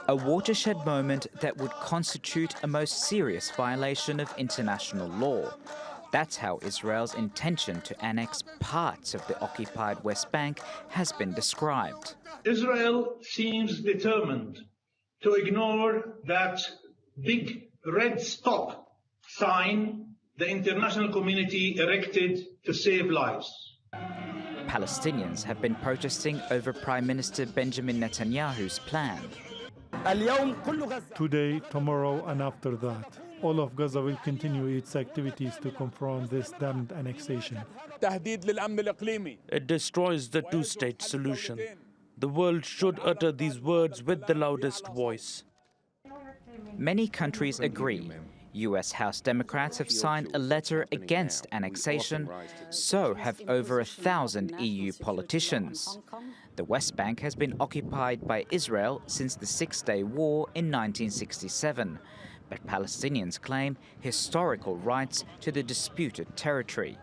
A watershed moment that would constitute a most serious violation of international law. That's how Israel's intention to annex parts of the occupied West Bank has been described. Israel seems determined to ignore that big red stop sign the international community erected to save lives. Palestinians have been protesting over Prime Minister Benjamin Netanyahu's plan. Today, tomorrow, and after that, all of Gaza will continue its activities to confront this damned annexation. It destroys the two-state solution. The world should utter these words with the loudest voice. Many countries agree. U.S. House Democrats have signed a letter against annexation, so have over 1,000 EU politicians. The West Bank has been occupied by Israel since the Six-Day War in 1967, but Palestinians claim historical rights to the disputed territory,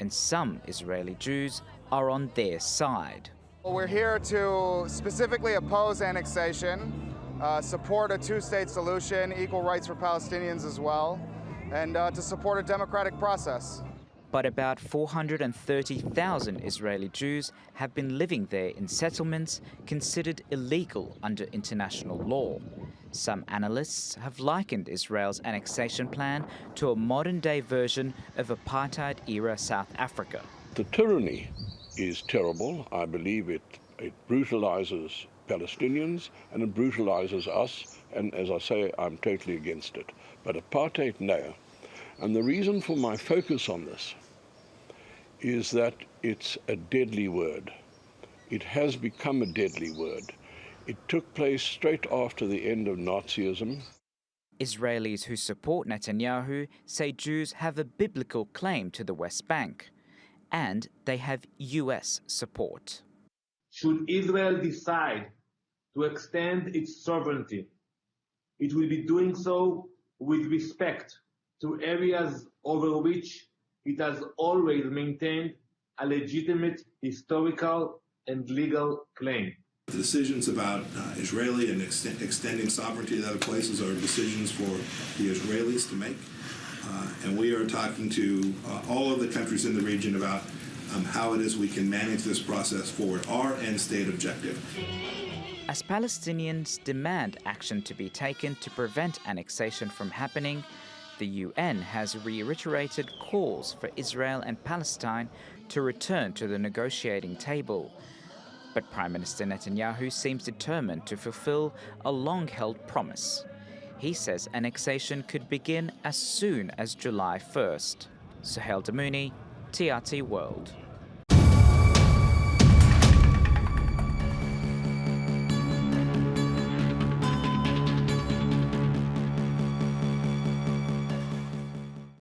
and some Israeli Jews are on their side. We're here to specifically oppose annexation, support a two-state solution, equal rights for Palestinians as well, and to support a democratic process. But about 430,000 Israeli Jews have been living there in settlements considered illegal under international law. Some analysts have likened Israel's annexation plan to a modern-day version of apartheid-era South Africa. The tyranny is terrible. I believe it brutalizes Palestinians and it brutalizes us, and as I say, I'm totally against it. But apartheid, no. And the reason for my focus on this is that it's a deadly word. It has become a deadly word. It took place straight after the end of Nazism. Israelis who support Netanyahu say Jews have a biblical claim to the West Bank, and they have US support. Should Israel decide to extend its sovereignty, it will be doing so with respect to areas over which it has always maintained a legitimate historical and legal claim. The decisions about Israeli and extending sovereignty to other places are decisions for the Israelis to make. And we are talking to all of the countries in the region about how it is we can manage this process forward, our end state objective. As Palestinians demand action to be taken to prevent annexation from happening, the UN has reiterated calls for Israel and Palestine to return to the negotiating table. But Prime Minister Netanyahu seems determined to fulfill a long-held promise. He says annexation could begin as soon as July 1st. Suhail Damouni, TRT World.